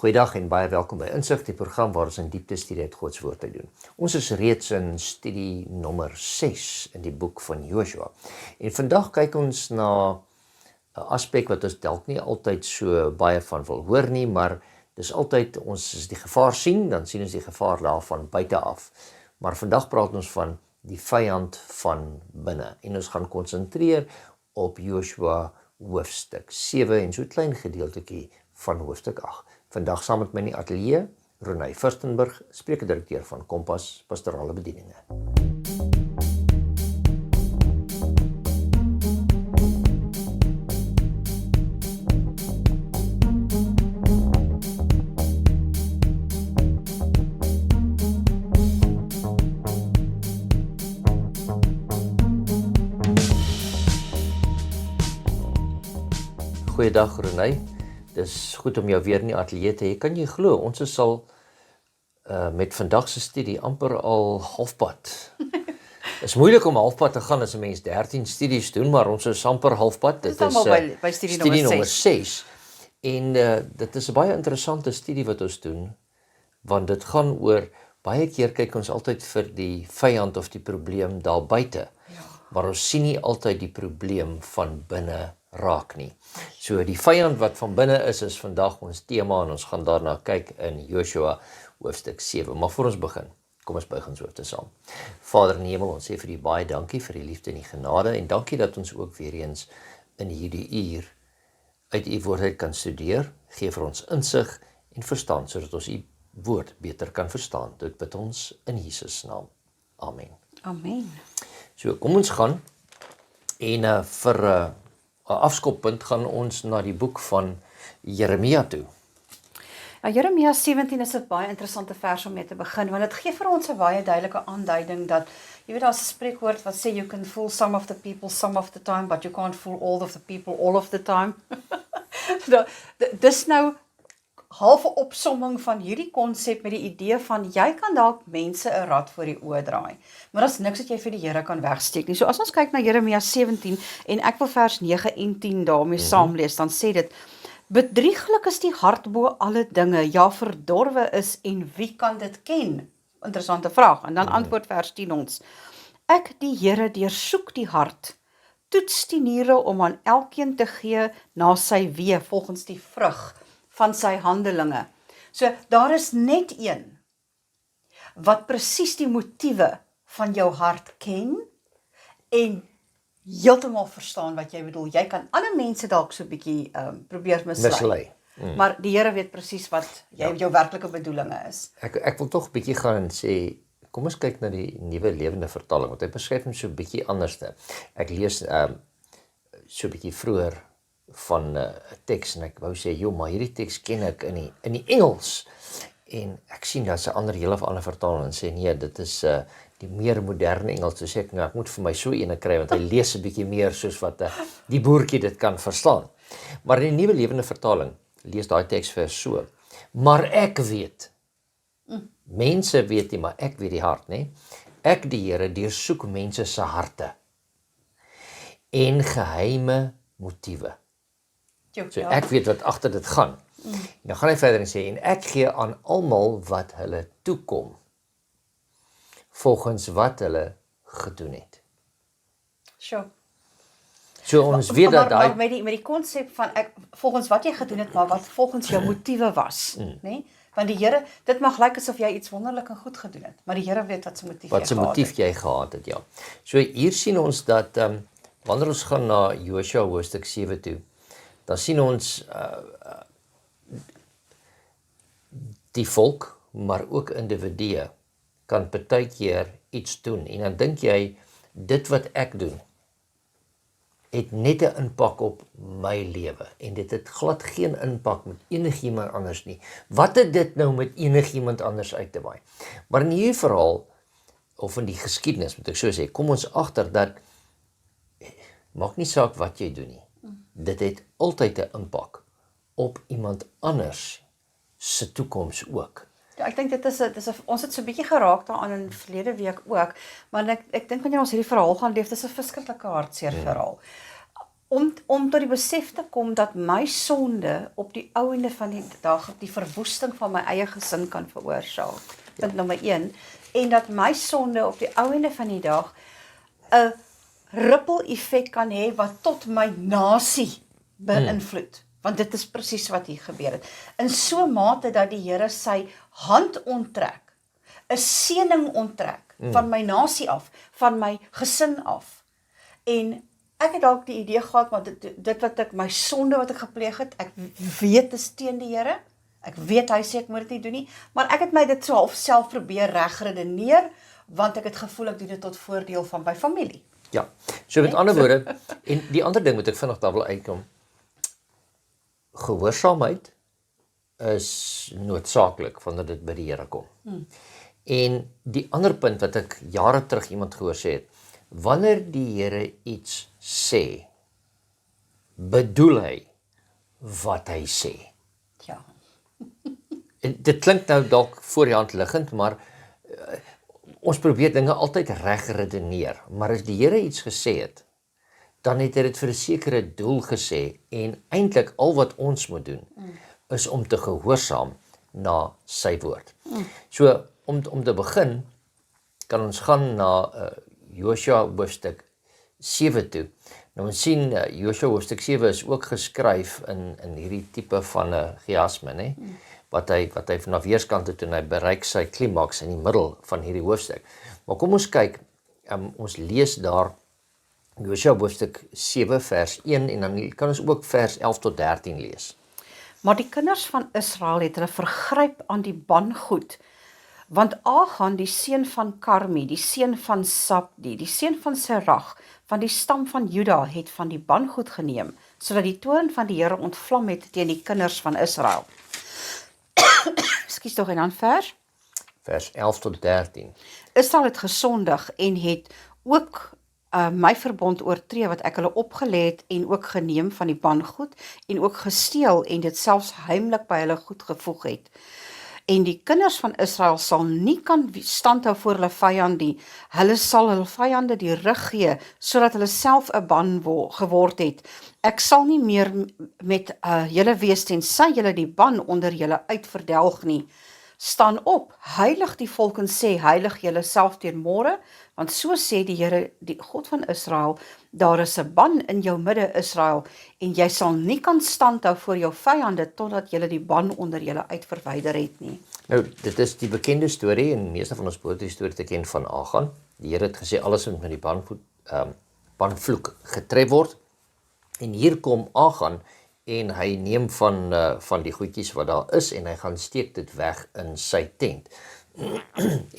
Goeiedag en baie welkom by Insig, die program waar ons in diepte studie uit God se woord uit doen. Ons is reeds in studie nommer 6 in die boek van Joshua. En vandag kyk ons na 'n aspek wat ons dalk nie altyd so baie van wil hoor nie, maar dis altyd, ons as die gevaar sien, dan sien ons die gevaar daarvan buite af. Maar vandag praat ons van die vyand van binne. En ons gaan konsentreer op Joshua hoofstuk 7 en so 'n klein gedeeltetjie van hoofstuk 8. Vandag saam met my in die ateljee, Renay Furstenberg, spreekdirekteur van Kompas Pastorale Bedieninge. Goeiedag Renay. Dis goed om jou weer in die ateljee te hê. Kan jy glo, ons is al met vandag se studie amper al halfpad. Is moeilik om halfpad te gaan as 'n mens 13 studies doen, maar ons is amper halfpad. Dit is by studie nommer 6. En dit is 'n baie interessante studie wat ons doen, want dit gaan oor, baie keer kyk ons altyd vir die vyand of die probleem daar buite. Ja. Maar ons sien nie altyd die probleem van binne raak nie. So die vyand wat van binne is vandag ons tema en ons gaan daarna kyk in Joshua hoofstuk 7. Maar voor ons begin, kom ons buig ons hoofde saam. Vader in die hemel, ons sê vir U baie dankie vir die liefde en die genade en dankie dat ons ook weer eens in hierdie uur uit U woord uit kan studeer. Gee vir ons insig en verstand sodat ons U woord beter kan verstaan. Dit bid ons in Jesus naam. Amen. Amen. So kom ons gaan en vir 'n afskoppunt gaan ons na die boek van Jeremia toe. Nou, Jeremia 17 is 'n baie interessante vers om mee te begin, want dit gee vir ons 'n baie duidelike aanduiding dat, jy weet, daar's 'n spreekwoord wat sê you can fool some of the people some of the time, but you can't fool all of the people all of the time. Dis nou half 'n opsomming van hierdie konsep met die idee van jy kan dalk mense 'n rad voor die oë draai, maar daar's niks wat jy vir die Here kan wegsteek nie. So as ons kyk na Jeremia 17 en ek wil vers 9 en 10 daarmee saamlees, dan sê dit: bedrieglik is die hart bo alle dinge, ja verdorwe is en wie kan dit ken? Interessante vraag. En dan antwoord vers 10 ons: ek die Here deursoek die hart, toets die niere om aan elkeen te gee na sy weë volgens die vrug van sy handelinge. So daar is net een wat presies die motiewe van jou hart ken en heeltemal verstaan wat jy bedoel. Jy kan ander mense dalk so 'n bietjie probeer mislei. Maar die Here weet presies wat jou werklike bedoelinge is. Ek wil tog 'n bietjie gaan en sê, kom ons kyk na die nuwe lewende vertaling, want hy beskryf hom so 'n bietjie anderste. Ek lees so 'n bietjie vroeër van 'n teks en ek wou sê, joh, maar hierdie teks ken ek in die Engels. En ek sien daar's 'n ander hele ander vertaling en sê nee, dit is die meer moderne Engels. So sê ek moet vir my so ene kry want hy lees 'n bietjie meer soos wat die boertjie dit kan verstaan. Maar in die nuwe lewende vertaling lees daai teksvers so: maar ek weet. Mense weet nie, maar ek weet die hart, né? Ek die Here deursoek mense se harte en geheime motiewe. So ek weet wat agter dit gaan. Nou gaan hy verder en sê, en ek gee aan almal wat hulle toekom, volgens wat hulle gedoen het. Sure. So ons weet dat maar met die konsep van volgens wat jy gedoen het, maar wat volgens jou motiewe was, né? Want die Here, dit mag lyk asof jy iets wonderlik en goed gedoen het, maar die Here weet wat se motief jy gehad het, ja. So hier sien ons dat wanneer ons gaan na Joshua hoofstuk 7 toe, dan sien ons die volk, maar ook individue kan partykeer iets doen en dan dink jy, dit wat ek doen het net 'n impak op my lewe en dit het glad geen impak met enigiemand anders nie. Wat het dit nou met enigiemand anders uit te waai? Maar in hierdie verhaal of in die geskiedenis, moet ek so sê, kom ons agter dat maak nie saak wat jy doen nie. Dit het altyd 'n impak op iemand anders se toekoms ook. Ja, ek dink dit is ons het so 'n bietjie geraak daaraan in verlede week ook, maar ek dink wanneer ons hierdie verhaal gaan leef, dis 'n verskriklike hartseer verhaal. om tot die besef te kom dat my sonde op die ou einde van die dag die verwoesting van my eie gesin kan veroorsaak. Punt nommer 1. En dat my sonde op die ou einde van die dag 'n ripple effek kan hê wat tot my nasie beïnvloed. Want dit is presies wat hier gebeur het. In so mate dat die Here sy hand onttrek, 'n seëning onttrek van my nasie af, van my gesin af. En ek het dalk die idee gehad, maar dit wat ek, my sonde wat ek gepleeg het, ek weet is teen die Here. Ek weet hy sê ek moet dit nie doen nie, maar ek het my dit so half self probeer regredeneer, want ek het gevoel ek doen dit tot voordeel van my familie. Ja, so met ander woorde, en die ander ding wat ek vinnig daar wil uitkom, gehoorsaamheid is noodsaaklik wanneer dit by die Here kom. En die ander punt wat ek jare terug iemand gehoor sê het, wanneer die Here iets sê, bedoel hy wat hy sê. Ja. En dit klink nou dalk voor die hand liggend, maar ons probeer dinge altyd reg redeneer, maar as die Here iets gesê het, dan het hy dit vir 'n sekere doel gesê, en eintlik al wat ons moet doen, is om te gehoorsaam na sy woord. So, om te begin, kan ons gaan na Josua hoofstuk 7 toe. Nou ons sien, Josua hoofstuk 7 is ook geskryf in hierdie tipe van 'n chiasme, né? Wat hy na weerskante toe, en hy bereik sy klimaks in die middel van hierdie hoofstuk. Maar kom ons kyk, ons lees daar Josua hoofstuk 7 vers 1, en dan kan ons ook vers 11 tot 13 lees. Maar die kinders van Israel het hulle vergryp aan die bangoed, want Achan, die seun van Karmi, die seun van Sabdi, die seun van Serach, van die stam van Juda, het van die bangoed geneem, sodat die toorn van die Here ontvlam het teen die kinders van Israel. Ekskuus tog, en dan vers Vers 11 tot 13. Israel het gesondig en het ook my verbond oortree wat ek hulle opgelê het, en ook geneem van die bangoed, en ook gesteel, en dit selfs heimlik by hulle goed gevoeg het. En die kinders van Israel sal nie kan standhou voor hulle vyand nie. Hulle sal hulle vyande die rug gee, sodat hulle self 'n ban geword het. Ek sal nie meer met julle wees, tensy julle die ban onder julle uitverdelg nie. Staan op, heilig die volk en sê, heilig julle self teen môre, want so sê die Here, die God van Israel, daar is 'n ban in jou midde, Israel, en jy sal nie kan standhou voor jou vyande, totdat julle die ban onder julle uitverwyder het nie. Nou, dit is die bekende storie, en meeste van ons behoort die storie te ken van Achan. Die Here het gesê, alles moet met die banvloek getref word, en hier kom Achan, en hy neem van die goedjies wat daar is, en hy gaan steek dit weg in sy tent.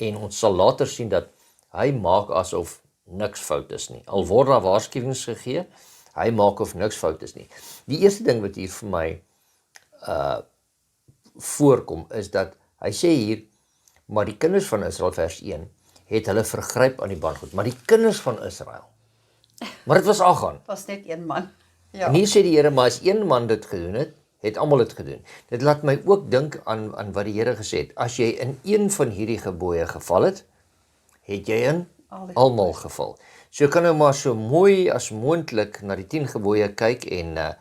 En ons sal later sien dat hy maak asof niks fout is nie. Al word daar waarskuwings gegee, hy maak of niks fout is nie. Die eerste ding wat hier vir my voorkom, is dat hy sê hier, maar die kinders van Israel, vers 1, het hulle vergryp aan die bangoed. Maar die kinders van Israel, maar dit was Achan. Was net een man. Ja. En hier sê die Here, maar as een man dit gedoen het, het almal dit gedoen. Dit laat my ook dink aan wat die Here gesê het. As jy in een van hierdie gebooie geval het jy in almal geval. So kan nou maar so mooi as moontlik na die 10 gebooie kyk, en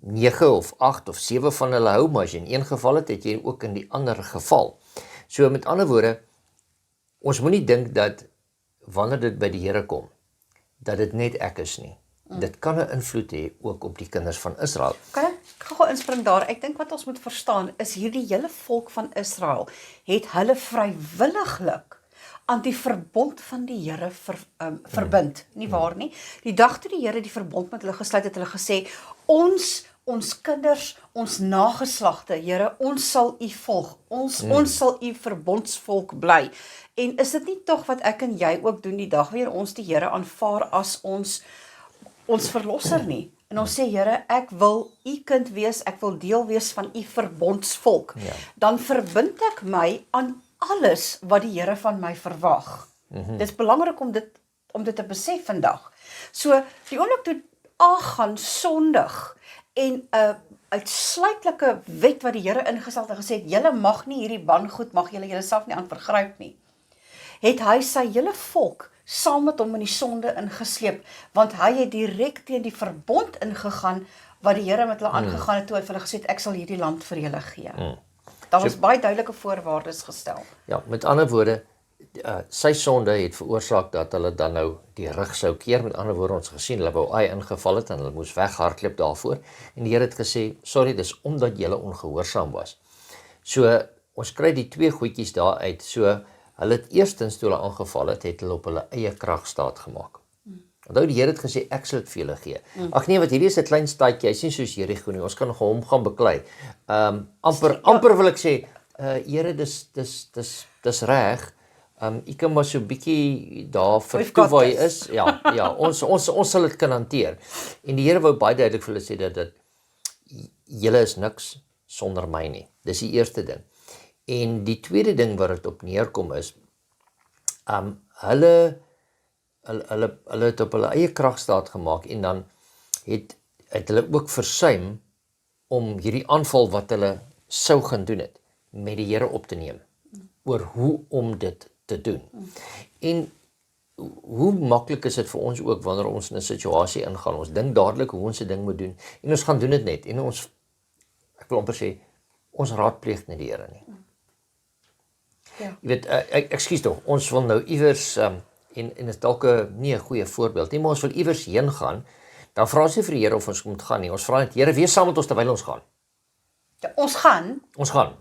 9 of 8 of 7 van hulle hou, maar as jy in een geval het jy ook in die ander geval. So met ander woorde, ons moenie dink dat wanneer dit by die Here kom, dat dit net ek is nie. Dit kan 'n invloed hê ook op die kinders van Israel. Kan ek gou inspring daar? Ek dink wat ons moet verstaan is hierdie hele volk van Israel het hulle vrywilliglik aan die verbond van die Here verbind, nie waar nie? Die dag toe die Here die verbond met hulle gesluit het, hulle gesê, ons kinders, ons nageslagte, Here, ons sal u volg, ons sal u verbondsvolk bly. En is dit nie tog wat ek en jy ook doen die dag wanneer ons die Here aanvaar as ons verlosser nie? En ons sê, Here, ek wil u kind wees, ek wil deel wees van u verbondsvolk. Ja. Dan verbind ek my aan alles wat die Here van my verwag. Dit is belangrik om dit te besef vandag. So, die oomblik toe Achan sondig en 'n uitsluitlike wet wat die Here ingestel het en gesê het, julle mag nie hierdie bangoed, mag julle self nie aan vergryp nie, het hy sy hele volk saam met hom in die sonde ingesleep, want hy het direk teen die verbond ingegaan, wat die Here met hulle aangegaan het, toe hy vir hulle gesê het, ek sal hierdie land vir julle gee. Daar was baie duidelike voorwaardes gestel. Ja, met ander woorde, sy sonde het veroorsaak dat hulle dan nou die rug sou keer. Met ander woorde, ons gesien, hulle wou Ai ingeval het en hulle moes weghardloop daarvoor. En die Here het gesê, sorry, dis omdat julle ongehoorsaam was. So, ons kry die twee goedjies daar uit. So, hulle het eerstens toe hulle aangeval het hulle op hulle eie krag staat gemaak. Onthou, die Here het gesê, ek sal dit vir julle gee. Ag nee, wat hierdie is 'n klein stadjie, hy's nie soos Jerigo nie, ons kan nog hom gaan beklei. Amper wil ek sê, Here, dis reg. U kan maar so 'n bietjie daar vertoe waar hy is. Ja, ons sal dit kan hanteer. En die Here wou baie duidelik vir hulle sê dat julle is niks sonder my nie. Dis die eerste ding. En die tweede ding wat dit op neerkom is, hulle het op hulle eie krag staat gemaak en dan het hulle ook versuim om hierdie aanval wat hulle sou gaan doen het, met die Here op te neem, oor hoe om dit te doen. En hoe maklik is dit vir ons ook wanneer ons in 'n situasie ingaan, ons dink dadelik hoe ons 'n ding moet doen, en ons gaan doen dit net, en ek wil amper sê, ons raadpleeg nie die Here nie. Ja. Jy weet, ekskuus tog, ons wil nou iewers, en is dalk nie 'n goeie voorbeeld nie, maar ons wil iewers heen gaan, dan vra ons nie vir die Here of ons moet gaan nie, ons vra net, Here, wees saam met ons terwyl ons gaan. Ja, ons gaan,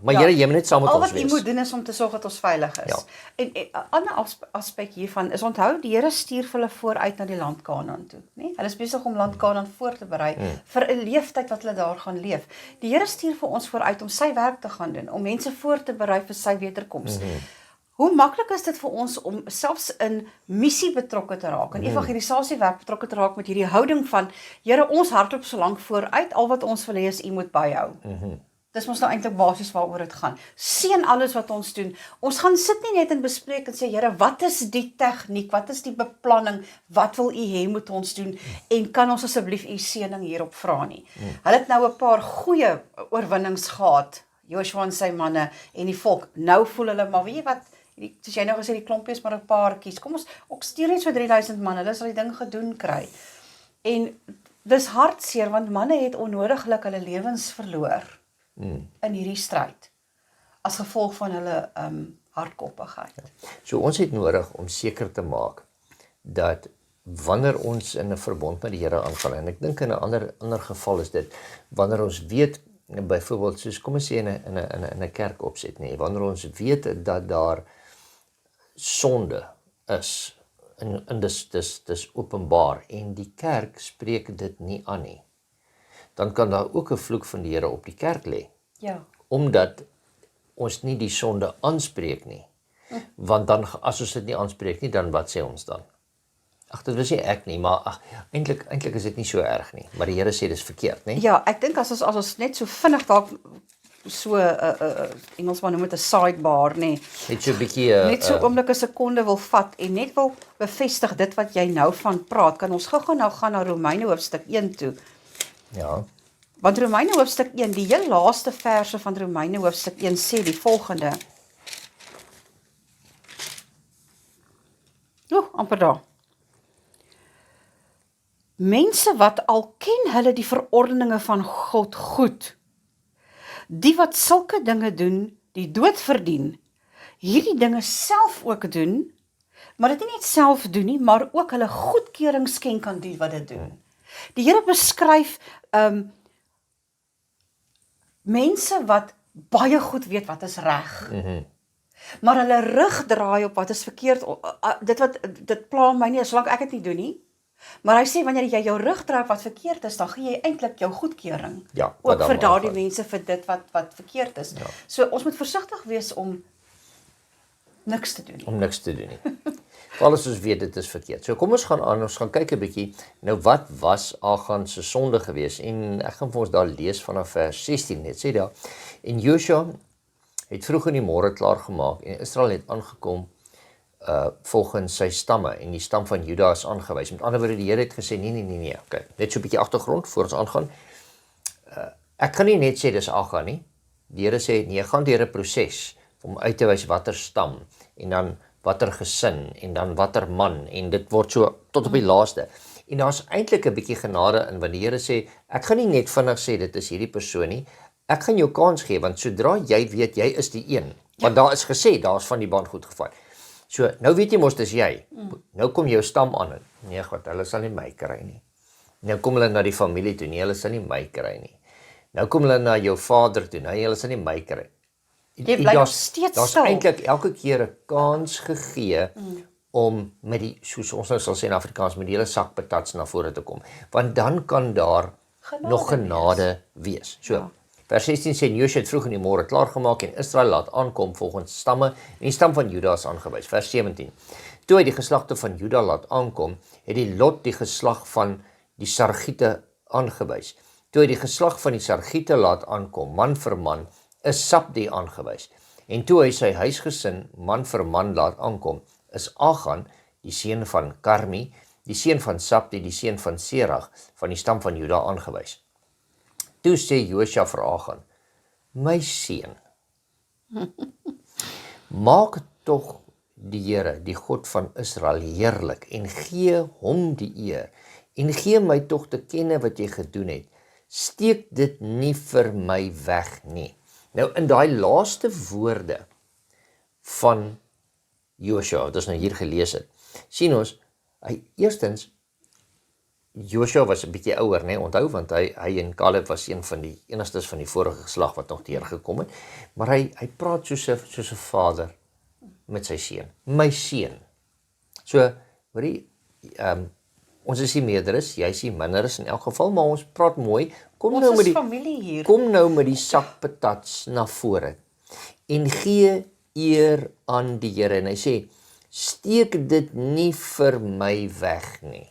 Maar Here, jy moet net saam met al ons wat u wees. moet doen is om te sorg dat ons veilig is. Ja. En 'n ander aspek hiervan is, onthou, die Here stuur vir hulle vooruit na die land Kanaan toe, né? Hulle is besig om land Kanaan voor te berei vir 'n leeftyd wat hulle daar gaan leef. Die Here stuur vir ons vooruit om sy werk te gaan doen, om mense voor te berei vir sy wederkoms. Hoe maklik is dit vir ons om selfs in missie betrokke te raak, in evangelisasiewerk betrokke te raak met hierdie houding van, Here, ons hardloop so lank vooruit, al wat ons wil hê is u moet byhou. Dis mos nou eintlik basies waaroor dit gaan. Seën alles wat ons doen. Ons gaan sit nie net en bespreek en sê, Here, wat is die tegniek, wat is die beplanning, wat wil u hê moet ons doen, en kan ons asseblief u seëning hierop vra nie. Hulle het nou 'n paar goeie oorwinnings gehad, Joshua en sy manne en die volk. Nou voel hulle, maar weet jy wat, soos jy nou gesê, die klompie is maar 'n paartjies, kom ons stuur net so 3000 man, hulle sal die ding gedoen kry. En dis hartseer, want manne het onnodiglik hulle lewens verloor in hierdie stryd, as gevolg van hulle hardkoppigheid. So ons het nodig om seker te maak, dat wanneer ons in 'n verbond met die Here aangaan, en ek dink in 'n ander geval is dit, wanneer ons weet, byvoorbeeld, soos kom ons sê in 'n kerk opset, nee, wanneer ons weet dat daar sonde is, en dis openbaar, en die kerk spreek dit nie aan nie, dan kan daar ook 'n vloek van die Here op die kerk lê. Ja. Omdat ons nie die sonde aanspreek nie. Want dan, as ons dit nie aanspreek nie, dan wat sê ons dan? Ag, dit was nie ek nie, maar eintlik is dit nie so erg nie. Maar die Here sê dis verkeerd, nie? Ja, ek dink as ons net so vinnig dalk so Engelsman noem dit 'n sidebar, nê. Net so 'n bietjie Net so oomblik 'n sekonde wil vat en net wil bevestig dit wat jy nou van praat, kan ons gou-gou nou gaan na Romeine hoofstuk 1 toe. ja. Want Romeine hoofstuk 1, die heel laaste verse van Romeine hoofstuk 1 sê die volgende. Amper daar. Mense wat al ken hulle die verordeninge van God goed, die wat sulke dinge doen, die dood verdien, hierdie dinge self ook doen, maar dit nie net self doen nie, maar ook hulle goedkeuring skenk aan die wat dit doen. Die Here beskryf mense wat baie goed weet wat is reg, maar hulle rug draai op wat is verkeerd. Dit pla my nie, solank ek dit nie doen nie. Maar hy sê, wanneer jy jou rug draai op wat verkeerd is, dan gee jy eintlik jou goedkeuring. Ja, ook vir daardie mense vir dit wat verkeerd is. Ja. So ons moet versigtig wees om niks te doen nie. Om niks te doen nie. Alles ons weet dit is verkeerd. So kom ons gaan kyk 'n bietjie, nou wat was Achan se sonde geweest, en ek gaan vir ons daar lees vanaf vers 16 net, sê daar, en Joshua het vroeg in die môre klaar gemaak, en Israel het aangekom, volgens sy stamme, en die stam van Juda is aangewys. Met ander woorde, die Here het gesê, nee, okay, net so 'n bietjie agtergrond, voor ons aangaan, ek kan nie net sê dis Achan nie, die Here sê, nee, gaan deur 'n proses, om uit te wys watter stam, en dan watter gesin en dan watter man en dit word so tot op die laaste. En daar's eintlik 'n bietjie genade in wanneer die Here sê, ek gaan nie net vinnig sê dit is hierdie persoon nie, ek gaan jou kans gee want sodra jy weet jy is die een, want daar is gesê daar's van die band goed gevat. So nou weet jy mos dis jy. Nou kom jou stam aan. Nee, God, hulle sal nie my kry nie. Nou kom hulle na die familie toe, nee, hulle sal nie my kry nie. Nou kom hulle na jou vader toe, nee, hulle sal nie my kry. Jy bly nog steeds Daar's stil. eintlik elke keer 'n kans gegee om met die, soos ons nou sal sê in Afrikaans, met die hele sak patats na vore te kom. Want dan kan daar nog genade wees. So, vers 16 sê, Josua het vroeg in die môre klaargemaak en Israel laat aankom volgens stamme en die stam van Juda is aangewys. Vers 17. Toe hy die geslagte van Juda laat aankom, het die lot die geslag van die Sargiete aangewys. Toe hy die geslag van die Sargiete laat aankom, man vir man, is Sabdi aangewys. En toe hy sy huisgesin man vir man laat aankom, is Achan, die seun van Karmi, die seun van Sabdi, die seun van Serag, van die stam van Juda aangewys. Toe sê Josua vir Achan, my seun, maak tog die Here, die God van Israel, heerlik en gee hom die eer en gee my tog te kenne wat jy gedoen het. Steek dit nie vir my weg nie. Nou in daai laaste woorde van Josua, wat ons nou hier gelees het, sien ons, eerstens, Josua was 'n bietjie ouer, né? Onthou, want hy en Caleb was een van die enigstes van die vorige geslag wat nog teëgekom het, maar hy praat soos 'n vader met sy seun, my seun. So, hoorie, ons is nie meerderes, jy is nie minderes in elk geval, maar ons praat mooi. Kom Ons nou met is die familie hier. Kom nou met die sak patats na vore en gee eer aan die Here. En hy sê, steek dit nie vir my weg nie.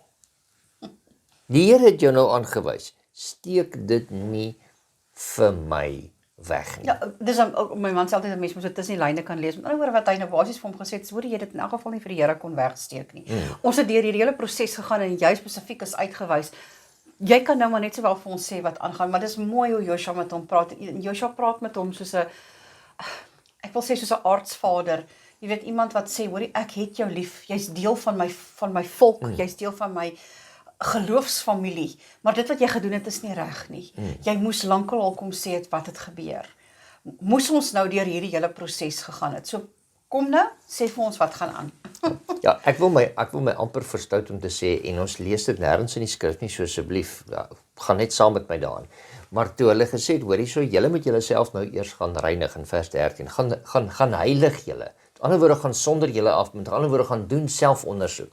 Die Here het jou nou aangewys, steek dit nie vir my weg nie. Ja, dis my man sê altyd 'n mens moet so tussen die lyne kan lees. Met ander woorde wat hy nou basies vir hom gesê het, hoor jy dit in elk geval nie vir die Here kon wegsteek nie. Ons het deur hierdie hele proses gegaan en jy spesifiek is uitgewys. Jy kan nou maar net sowel vir ons sê wat aangaan, maar dis mooi hoe Josua met hom praat. Josua praat met hom soos 'n, ek wil sê soos 'n aartsvader. Jy weet, iemand wat sê, hoorie, ek het jou lief. Jy's deel van my volk, jy's deel van my geloofsfamilie, maar dit wat jy gedoen het is nie reg nie. Jy moes lankal al kom sê het wat het gebeur. Moes ons nou deur hierdie hele proses gegaan het. So kom nou, sê vir ons wat gaan aan. Ja, ek wil my amper verstout om te sê, en ons lees dit nêrens in die skrif nie, so asseblief, ja, gaan net saam met my daarin. Maar toe hulle gesê het, hoor hierso, julle moet julle self nou eers gaan reinig in vers 13, gaan heilig julle. Met ander woorde, gaan sonder julle af, met ander woorde, gaan doen selfondersoek.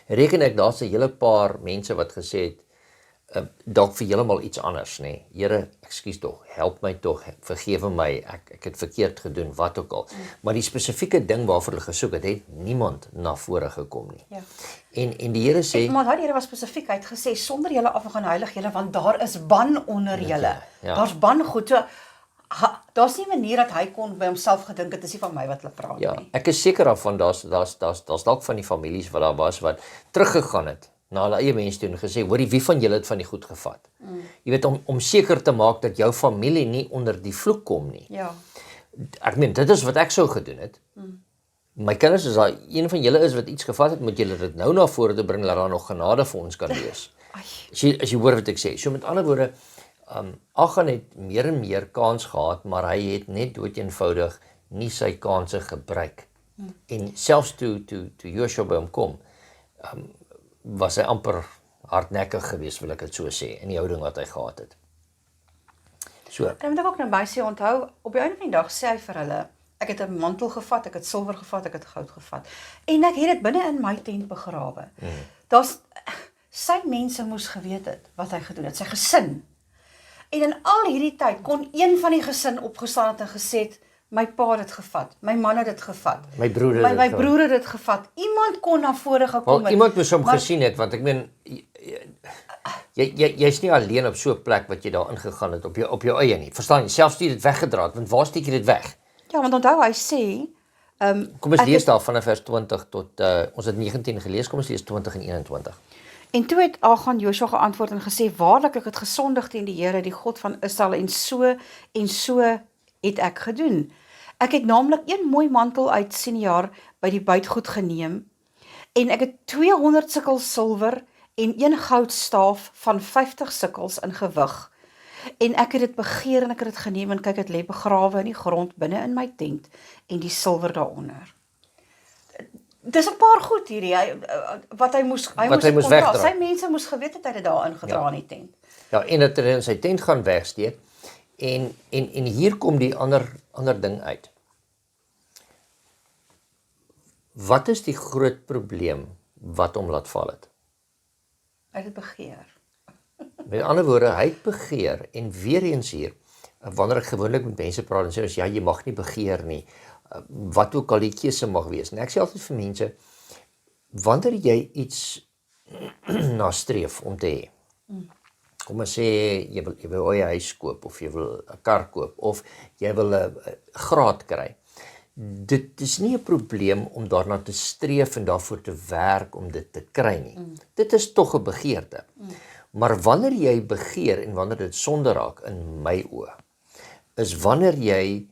Reken ek, daar's 'n hele paar mense wat gesê het, dalk vir heeltemal iets anders, nê. Here, ekskuus tog, help my tog, vergewe my, ek het verkeerd gedoen, wat ook al. Maar die spesifieke ding waarvoor hulle gesoek het, het niemand na vore gekom nie. Ja. En die Here sê, Maar die Here was spesifiek, hy het gesê, sonder julle af gaan heilig julle, want daar is ban onder julle. Ja. Daar's ban goed. So, daar's nie 'n manier dat hy kon by homself gedink het, is nie van my wat hulle praat ja, nie. ek is seker daarvan, daar's dalk van die families wat daar was, wat teruggegaan het, na hulle eie mense toe en gesê, hoorie, wie van julle het van die goed gevat? Jy weet, om seker te maak dat jou familie nie onder die vloek kom nie. Ja. Ek meen, dit is wat ek sou gedoen het. My kinders, as daar een van julle is wat iets gevat het, moet julle dit nou na vore te bring, dat daar nog genade vir ons kan wees. As jy hoor wat ek sê. So met ander woorde, Achan het meer en meer kans gehad, maar hy het net doodeenvoudig nie sy kanse gebruik. En selfs toe Josua by hom kom, was hy amper hardnekkig geweest, wil ek dit so sê, in die houding wat hy gehad het. So. En moet ek ook nou by sê, onthou, op die einde van die dag sê hy vir hulle, ek het 'n mantel gevat, ek het silwer gevat, ek het goud gevat. En ek het dit binne in my tent begrawe. Sy mense moes geweet het wat hy gedoen het, sy gesin. En in al hierdie tyd kon een van die gesin opgestaan het en gesê het, my pa het dit gevat, my man het dit gevat, my broer het dit gevat. Iemand kon na vore gekom het. Iemand moes hom gesien het, want ek meen, jy's nie alleen op so 'n plek wat jy daar ingegaan het op jou eie nie. Verstaan jy? Selfs jy dit weggedra het, want waar steek jy dit weg? Ja, want onthou hy sê, kom ons lees daar vanaf vers 20 tot ons het 19 gelees, kom ons lees 20 en 21. En toe het Achan Josua geantwoord en gesê, waarlik ek het gesondig teen die Here, die God van Israel, en so het ek gedoen. Ek het naamlik een mooi mantel uit senior by die buitgoed geneem en ek het 200 sikkel silwer en een goudstaaf van 50 sikkels in gewig. En ek het dit begeer en ek het dit geneem en kyk, het lê begrawe in die grond binne in my tent en die silwer daaronder. Dis 'n paar goed hierdie, wat hy moes wegdra. Sy mense moes geweet het hy het dit daar ingedra in die tent. Ja, en dat hy in sy tent gaan wegsteek, en hier kom die ander ding uit. Wat is die groot probleem wat hom laat val het? Hy het dit begeer. Met ander woorde, hy het begeer, en weer eens hier, wanneer ek gewoonlik met mense praat en sê, ja, jy mag nie begeer nie, wat ook al die keuse mag wees. En ek sê altyd vir mense, wanneer jy iets nastreef om te hê, kom ons sê, jy wil 'n huis koop, of jy wil 'n kar koop, of jy wil 'n graad kry, dit is nie 'n probleem om daarna te streef en daarvoor te werk om dit te kry nie. Dit is tog 'n begeerte. Maar wanneer jy begeer en wanneer dit sonde raak in my oë, is wanneer jy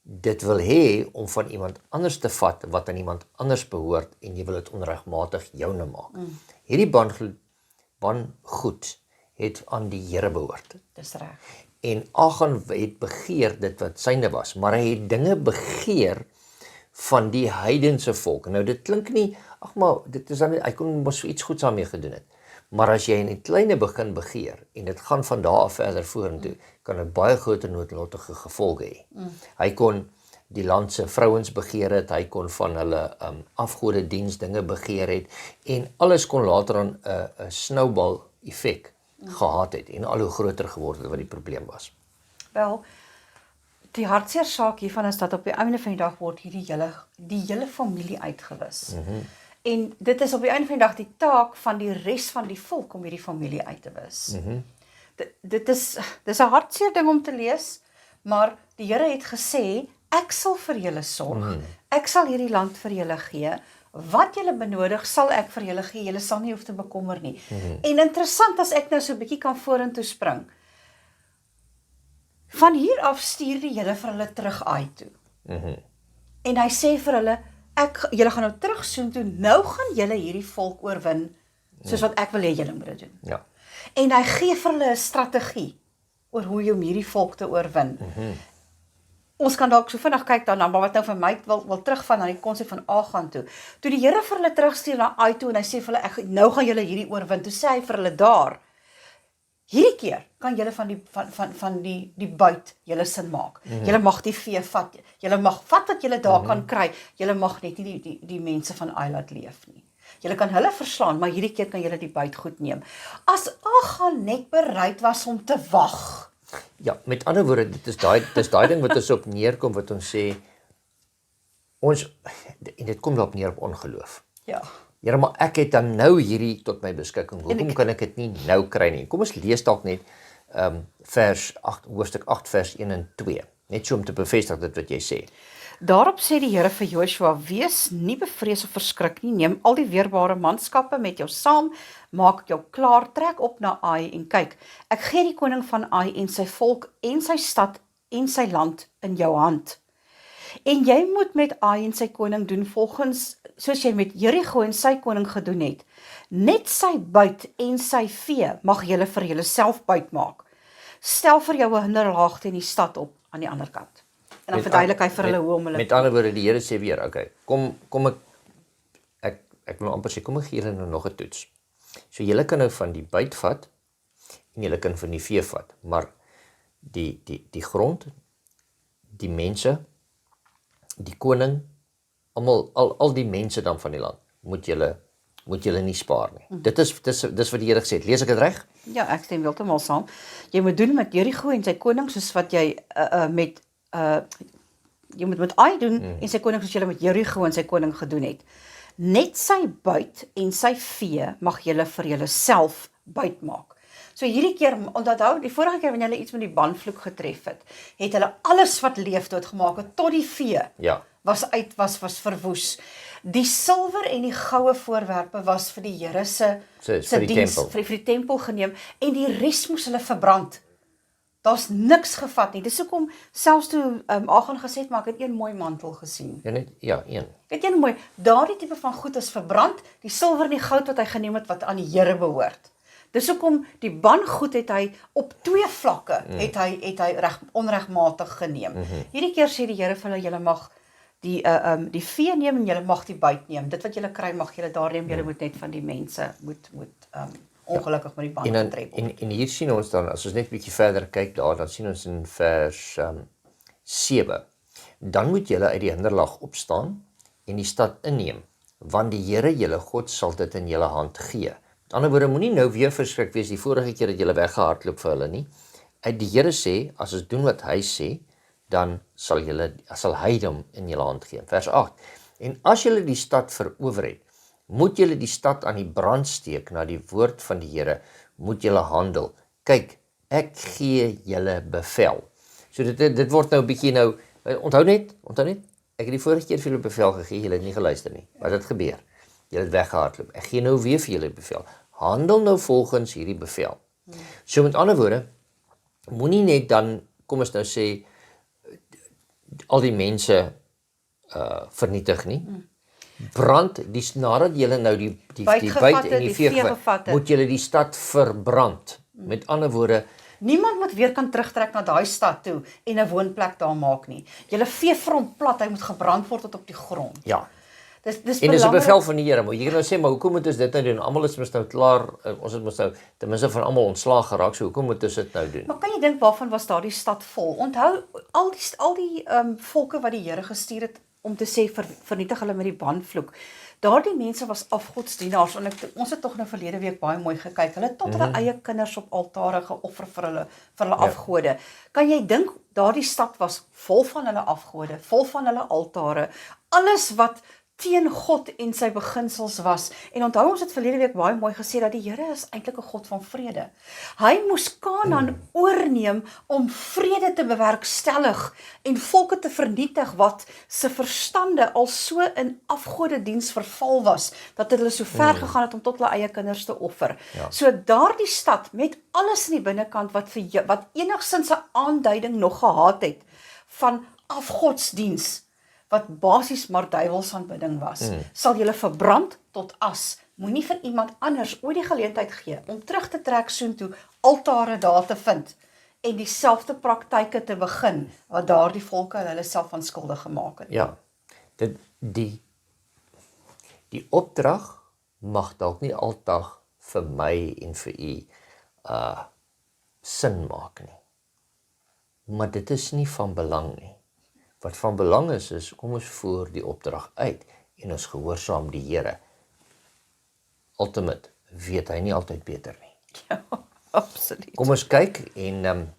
dit wil hê om van iemand anders te vat wat aan iemand anders behoort en jy wil dit onregmatig joune maak. Hierdie ban goed het aan die Here behoort. Dis reg. En Achan het begeer dit wat syne was, maar hy het dinge begeer van die heidense volk. Nou dit klink nie, ag maar, dit is dan hy kon mos iets goeds daarmee gedoen het. Maar as jy in die kleine begin begeer, en dit gaan van daar af verder vorentoe, kan dit baie groter noodlottige gevolge hê. Hy kon die land se vrouens begeer het, hy kon van hulle afgodediens dinge begeer het, en alles kon later aan 'n snowball effek gehad het, en al hoe groter geword het wat die probleem was. Wel, die hartseer saak hiervan is dat op die einde van die dag word die hele familie uitgewis. En dit is op die einde van die dag die taak van die res van die volk om hierdie familie uit te wis. Dis 'n hartseer ding om te lees, maar die Here het gesê, ek sal vir julle sorg, ek sal hierdie land vir julle gee, wat julle benodig sal ek vir julle gee, julle sal nie hoef te bekommer nie. En interessant, as ek nou so 'n bietjie kan vorentoe spring, van hier af stuur die Here vir hulle terug Ai toe. En hy sê vir hulle, julle gaan nou terug soontoe, nou gaan julle hierdie volk oorwin, soos wat ek wil hê julle moet dit doen. Ja. En hy gee vir hulle 'n strategie oor hoe jy om hierdie volk te oorwin. Ons kan dalk so vinnig kyk daarna, maar wat nou vir my wil teruggaan na die konsep van Achan toe. Toe die Here vir hulle terugstuur na Ai toe en hy sê vir hulle, nou gaan julle hierdie oorwin, toe sê hy vir hulle daar, hierdie keer kan julle van die buit julle sin maak. Julle mag die vee vat, julle mag vat wat julle daar kan kry, julle mag net nie die mense van Ai laat leef nie. Julle kan hulle verslaan, maar hierdie keer kan julle die buit goed neem. As Achan net bereid was om te wag. Ja, met ander woorde, dit is daai ding wat ons op neerkom, wat ons sê, en dit kom daarop neer op ongeloof. Ja. Here, maar ek het dan nou hierdie tot my beskikking, hoekom kan ek dit nie nou kry nie? Kom ons lees dalk net hoofstuk 8 vers 1 en 2, net so om te bevestig dit wat jy sê. Daarop sê die Here vir Joshua, wees nie bevrees of verskrik nie, neem al die weerbare manskappe met jou saam, maak jou klaar, trek op na Ai en kyk, ek gee die koning van Ai en sy volk en sy stad en sy land in jou hand. En jy moet met Ai en sy koning doen volgens, soos jy met Jerigo en sy koning gedoen het. Net sy buit en sy vee mag julle vir julleself buit maak. Stel vir jou 'n hinderlaag teen die stad op aan die ander kant. En dan verduidelik hy vir hulle hoe om hulle... Met ander woorde, die Here sê weer, okay, kom ek wil amper sê, kom ek gee julle nou nog 'n toets. So julle kan nou van die buit vat, en julle kan van die vee vat, maar die grond, die mense, die koning, al die mense dan van die land, moet julle nie spaar nie. Dis wat die Here gesê het. Lees ek dit reg? Ja, ek stem heeltemal saam. Jy moet doen met Jerigo en sy koning, soos wat jy jy moet met Ai doen en sy koning soos jy met Jerigo en sy koning gedoen het. Net sy buit en sy vee mag julle vir julleself buit maak. So hierdie keer, onthou, die vorige keer wanneer hulle iets met die banvloek getref het hulle alles wat leef doodgemaak het, tot die vee, Ja. was verwoes. Die silwer en die goue voorwerpe was vir die Here se vir die diens, tempel. vir die tempel geneem, en die res moes hulle verbrand. Daar's niks gevat nie. Dis hoekom selfs toe Agan gesê het, maar ek het een mooi mantel gesien. Ja, een. Ek het een mooi, daardie tipe van goed is verbrand, die silwer en die goud wat hy geneem het wat aan die Here behoort. Dis hoekom die bangoed het hy op 2 vlakke het hy onregmatig geneem. Hierdie keer sê die Here vir hulle, julle mag die vee neem en julle mag die buit neem. Dit wat julle kry mag julle daar neem, julle moet net van die mense moet ongelukkig met die band getrek word. En hier sien ons dan, as ons net 'n bietjie verder kyk daar, dan sien ons in vers 7. Dan moet julle uit die hinderlaag opstaan en die stad inneem, want die Here julle God sal dit in julle hand gee. Met ander woorde, moenie nou weer verskrik wees die vorige keer dat julle weggehardloop vir hulle nie. Die Here sê, as ons doen wat hy sê, dan sal hy hom in julle hand gee. Vers 8. En as julle die stad verower het, moet julle die stad aan die brand steek na die woord van die Here, moet julle handel. Kyk, ek gee julle bevel. So dit word nou 'n bietjie nou, onthou net, ek het die vorige keer vir julle bevel gegee, julle het nie geluister nie. Wat het gebeur? Julle het weggehardloop. Ek gee nou weer vir julle bevel. Handel nou volgens hierdie bevel. So met ander woorde, moenie net dan, kom ons nou sê, al die mense vernietig nie. Brand, nadat julle nou die byt en die vee gevat het, moet julle die stad verbrand. Met ander woorde, niemand moet weer kan terugtrek na daai stad toe en 'n woonplek daar maak nie. Julle vee vir hom plat, hy moet gebrand word tot op die grond. Ja. Dis en dis 'n bevel van die Here, maar jy kan nou sê, maar hoekom moet ons dit nou doen? Almal is mos nou klaar, ons het mos nou ten minste van almal ontslaag geraak, so hoekom moet ons dit nou doen? Maar kan jy dink waarvan was daardie stad vol? Onthou al die volke wat die Here gestuur het om te sê vernietig hulle met die bandvloek. Daardie mense was afgodsdienaars en ons het tog nou verlede week baie mooi gekyk. Hulle het tot hulle eie kinders op altare geoffer vir hulle afgode. Kan jy dink daardie stad was vol van hulle afgode, vol van hulle altare, alles wat teen God en sy beginsels was. En onthou ons het verlede week baie mooi gesê dat die Here is eintlik 'n God van vrede. Hy moes Kanaan oorneem om vrede te bewerkstellig en volke te vernietig wat se verstande al so in afgodediens verval was, dat hulle so ver gegaan het om tot hulle eie kinders te offer. Ja. So daardie stad met alles in die binnekant wat enigsins 'n aanduiding nog gehad het van afgodsdiens, wat basies maar duiwelsaanbidding was, sal julle verbrand tot as. Moenie vir iemand anders ooit die geleentheid gee om terug te trek soontoe, altare daar te vind en dieselfde praktyke te begin wat daardie volke hulle self aan skuldig gemaak het. Ja, die opdrag mag dalk nie altyd vir my en vir u sin maak nie. Maar dit is nie van belang nie. Wat van belang is kom ons voer die opdrag uit en ons gehoorsaam die Here. Ultimate weet hy nie altyd beter nie. Ja, absoluut. Kom ons kyk en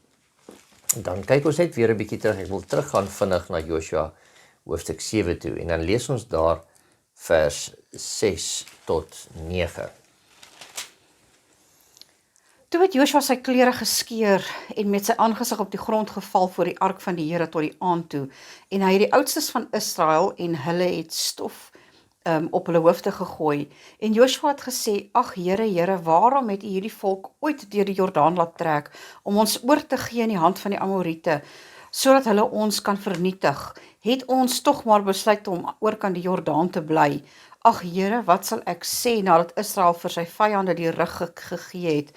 dan kyk ons net weer 'n bietjie terug. Ek wil teruggaan vinnig na Josua hoofstuk 7 toe en dan lees ons daar vers 6 tot 9. Toe het Josua sy klere geskeur en met sy aangesig op die grond geval voor die ark van die Here tot die aand toe. En hy het die oudstes van Israel en hulle het stof op hulle hoofde gegooi. En Josua het gesê, ag Here, waarom het u hierdie volk ooit deur die Jordaan laat trek, om ons oor te gee in die hand van die Amorite, sodat hulle ons kan vernietig? Het ons tog maar besluit om oorkant die Jordaan te bly? Ag Here, wat sal ek sê nadat Israel vir sy vyande die rug gegee het?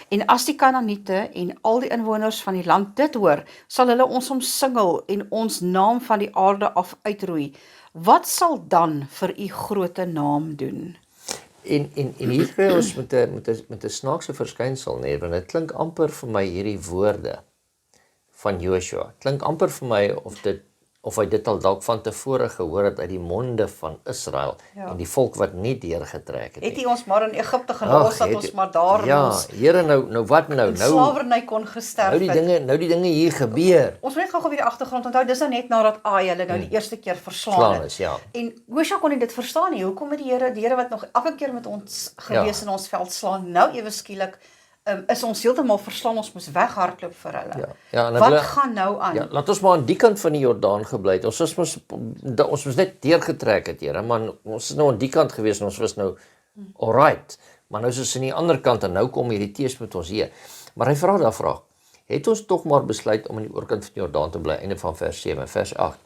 En as die Kanaaniete en al die inwoners van die land dit hoor, sal hulle ons omsingel en ons naam van die aarde af uitroei. Wat sal dan vir u groote naam doen? En hier kry ons met 'n snaakse verskynsel, nee, want dit klink amper vir my hierdie woorde van Joshua. Klink amper vir my of hy dit al dalk van tevore gehoor het uit die monde van Israel en die volk wat nie deurgetrek het nie. Het hy ons maar in Egipte gelos dat ons maar daar ons Here nou wat nou slawerny kon gesterf het. Nou die dinge hier gebeur. Ons moet net gou-gou weer die agtergrond onthou, dis nou net nadat Ai hulle nou die eerste keer verslaan het. Ja. En Josua kon nie dit verstaan nie. Hoekom het die Here wat nog elke keer met ons gewees in ons veld slaan, nou ewe skielik is ons heeltemal verslaan, ons moes weghardloop vir hulle. Wat gaan nou aan? Ja, laat ons maar aan die kant van die Jordaan gebly het. Ons moes net deurgetrek het, Here, maar ons is nou aan die kant gewees en ons was nou alright. Maar nou is ons aan die ander kant en nou kom hierdie tees met ons hier. Maar hy vra daar vraag. het ons tog maar besluit om aan die oorkant van die Jordaan te bly, einde van vers 7, vers 8.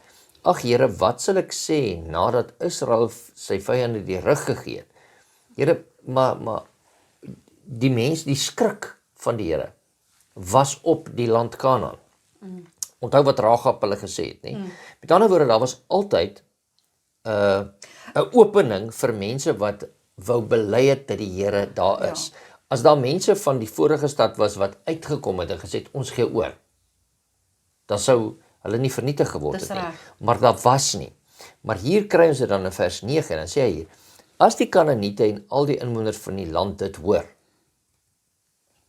Ag Here, wat sal ek sê nadat Israel sy vyande die rug gegee het? Here, maar die mens, die skrik van die Here was op die land Kanaan. Onthou wat Rahab hulle gesê het, nie? Met ander woorde, daar was altyd 'n opening vir mense wat wou bely het dat die Here daar is. As daar mense van die vorige stad was wat uitgekom het en gesê het, ons gee oor, dan sou hulle nie vernietig geword het nie. Maar daar was nie. Maar hier kry ons dit dan in vers 9, en dan sê hy hier, as die Kanaaniete en al die inwoners van die land dit hoor,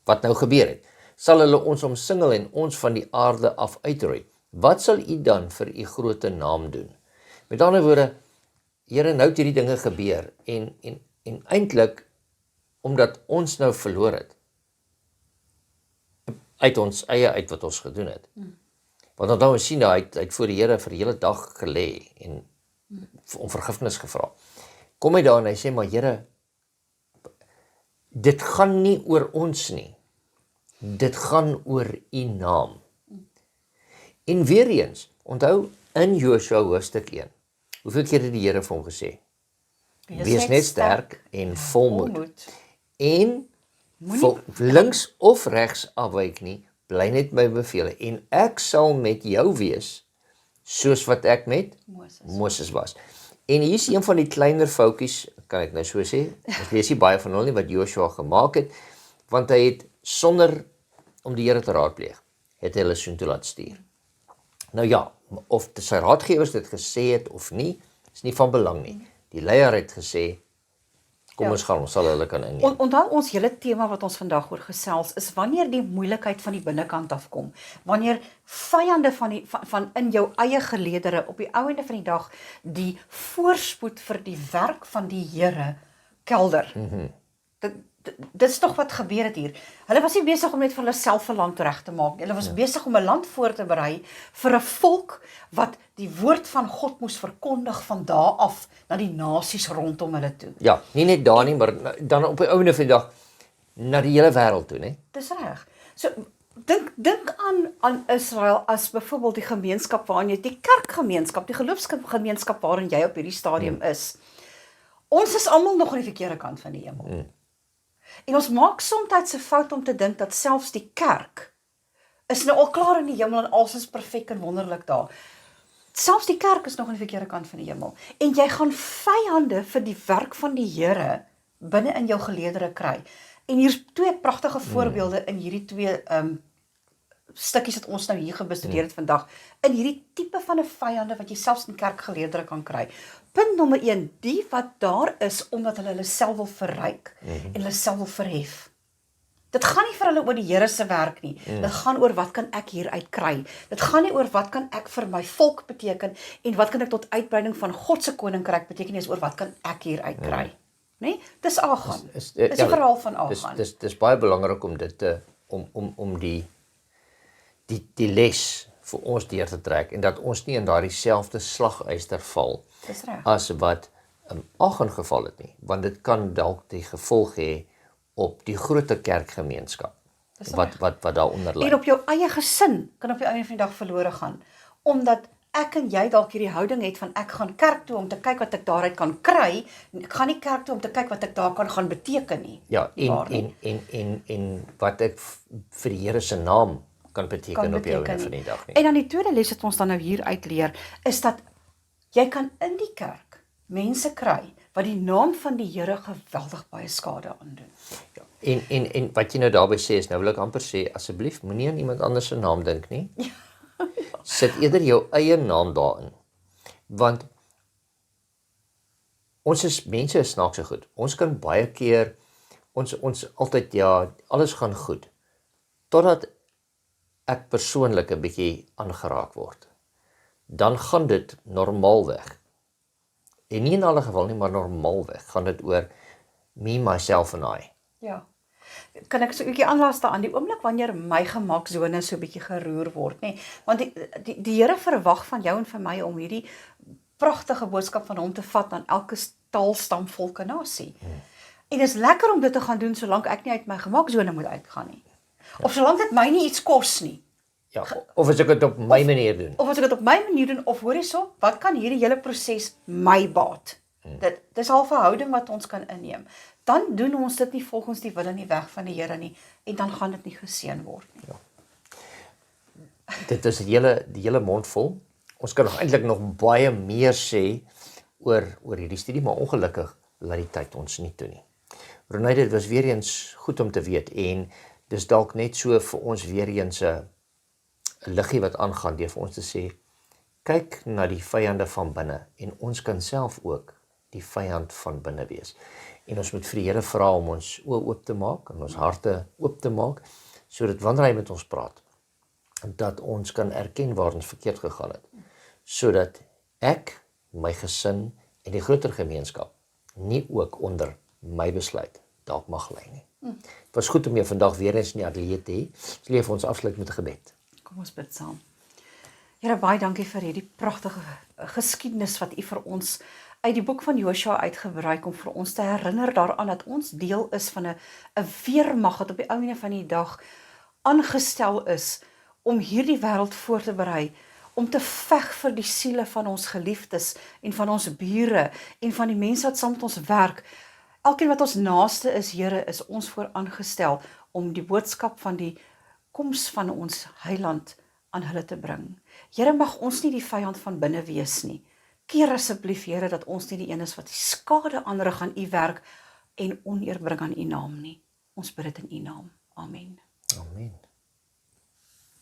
wat nou gebeur het, sal hulle ons omsingel en ons van die aarde af uitroei. Wat sal u dan vir u groote naam doen? Met ander woorde, Here, nou het hierdie dinge gebeur, en eintlik, omdat ons nou verloor het, uit ons eie uit wat ons gedoen het. Want dan ons sien, hy het voor die Here vir die hele dag gelê, en om vergifnis gevra. Kom hy daar en hy sê, maar Here, dit gaan nie oor ons nie, dit gaan oor u naam. En weer eens, onthou in Josua hoofstuk 1, hoeveel keer het die Here vir hom gesê? Wees net sterk en volmoed. En links of regs afwyk nie, bly net my bevele. En ek sal met jou wees, soos wat ek met Moses was. En hier is een van die kleiner foutjies, kan ek nou so sê, ons lees nie baie van hulle nie, wat Joshua gemaak het, want hy het, sonder om die Here te raadpleeg, het hy hulle soontoe laat stuur. Nou ja, of sy raadgewers dit gesê het of nie, is nie van belang nie. Die leier het gesê, kom ons gaan, ons sal hulle kan inneem. Onthou ons hele tema wat ons vandag oor gesels, is wanneer die moeilikheid van die binnekant afkom, wanneer vyande van in jou eie geleedere, op die ou einde van die dag, die voorspoed vir die werk van die Here kelder. Dit is tog wat gebeur het hier. Hulle was nie besig om net vir hulle self 'n land reg te maak nie. Hulle was besig om 'n land voor te berei vir 'n volk wat die woord van God moes verkondig van daar af na die nasies rondom hulle toe. Ja, nie net daar nie, maar dan op die ouene van die dag na die hele wêreld toe, né? Dis reg. So dink aan Israel as byvoorbeeld die gemeenskap waarin jy, die kerkgemeenskap, die geloofsgemeenskap waarin jy op hierdie stadium is. Ons is almal nog aan die verkeerde kant van die hemel. En ons maak soms 'n fout om te dink dat selfs die kerk is nou al klaar in die hemel en alles is perfek en wonderlik daar. Selfs die kerk is nog aan die verkeerde kant van die hemel. En jy gaan vyande vir die werk van die Here binne in jou geleedere kry. En hier's twee pragtige voorbeelde in hierdie twee stukkies wat ons nou hier gebestudeer het vandag, in hierdie tipe van 'n vyande wat jy selfs in kerkgeleerdere kan kry. Punt nommer 1, die wat daar is omdat hulle self wil verryk en hulle self wil verhef. Dit gaan nie vir hulle oor die Here se werk nie. Dit gaan oor wat kan ek hieruit kry. Dit gaan nie oor wat kan ek vir my volk beteken en wat kan ek tot uitbreiding van God se koninkryk beteken, is oor wat kan ek hieruit kry. Nee, dis Agan. Dis 'n verhaal van Agan. Dis baie belangrik om dit te om die les vir ons deur te trek en dat ons nie in daardie selfde slaguister val as wat Agan geval het nie, want dit kan dalk die gevolg hê op die groter kerkgemeenskap wat daaronder lê. En op jou eie gesin kan op die einde van die dag verlore gaan, omdat ek en jy dalk hierdie houding het van ek gaan kerk toe om te kyk wat ek daaruit kan kry, ek gaan nie kerk toe om te kyk wat ek daar kan gaan beteken nie. Ja, en wat ek vir die Here se naam kan beteken op jou einde van die dag nie. En dan die tweede les wat ons dan nou hier uitleer, is dat jy kan in die kerk mense kry wat die naam van die Here geweldig baie skade aandoen. Ja, en wat jy nou daarby sê is, nou wil ek amper sê, asseblief moenie aan iemand anders se naam dink nie. Ja. Sit eerder jou eie naam daarin. Want ons is mense is snaakse goed. Ons kan baie keer ons altyd alles gaan goed. Totdat ek persoonlik 'n bietjie aangeraak word. Dan gaan dit normaalweg. En nie in alle geval nie, maar normaalweg gaan dit oor me, myself and I. Ja. Kan ek so 'n bietjie aanlas daaraan, die oomblik wanneer my gemaksone so 'n bietjie geroer word, nê? Want die Here verwag van jou en van my om hierdie pragtige boodskap van hom te vat aan elke taal, stam, volk en nasie. En dit is lekker om dit te gaan doen solank ek nie uit my gemaksone moet uitgaan nie. Of solank dit my nie iets kos nie. Ja, of as ek dit op my manier doen. Of as ek dit op my manier doen, of hoor hierso, wat kan hierdie hele proses my baat? Dis al 'n verhouding wat ons kan inneem. Dan doen ons dit nie volgens die wil en die weg van die Here nie, en dan gaan dit nie geseën word nie. Dit is die hele mond vol. Ons kan eintlik nog baie meer sê oor hierdie studie, maar ongelukkig laat die tyd ons nie toe nie. Renée, dit was weer eens goed om te weet, en dis dalk net so vir ons weer eens 'n liggie wat aangaan deur vir ons te sê, kyk na die vyande van binne, en ons kan self ook die vyand van binne wees. En ons moet vir die Here vra om ons oë oop te maak, en ons harte oop te maak, sodat wanneer hy met ons praat, dat ons kan erken waar ons verkeerd gegaan het, sodat ek, my gesin en die groter gemeenskap nie ook onder my besluit dalk mag lê nie. Het was goed om jou vandag weer eens in die ateljee te hê. Ons leef ons afsluit met 'n gebed. Kom ons bid saam. Here, baie dankie vir hierdie pragtige geskiedenis wat U vir ons uit die boek van Josua uitgebruik om vir ons te herinner daaraan dat ons deel is van 'n weermag wat op die einde van die dag aangestel is om hierdie wêreld voor te berei, om te veg vir die siele van ons geliefdes en van ons bure en van die mense wat saam met ons werk. Elkeen wat ons naaste is, Here, is ons voor aangestel om die boodskap van die koms van ons Heiland aan hulle te bring. Here, mag ons nie die vyand van binne wees nie. Keer asseblief, Here, dat ons nie die een is wat die skade aanrig aan U werk en oneer bring aan U naam nie. Ons bid dit in U naam. Amen. Amen.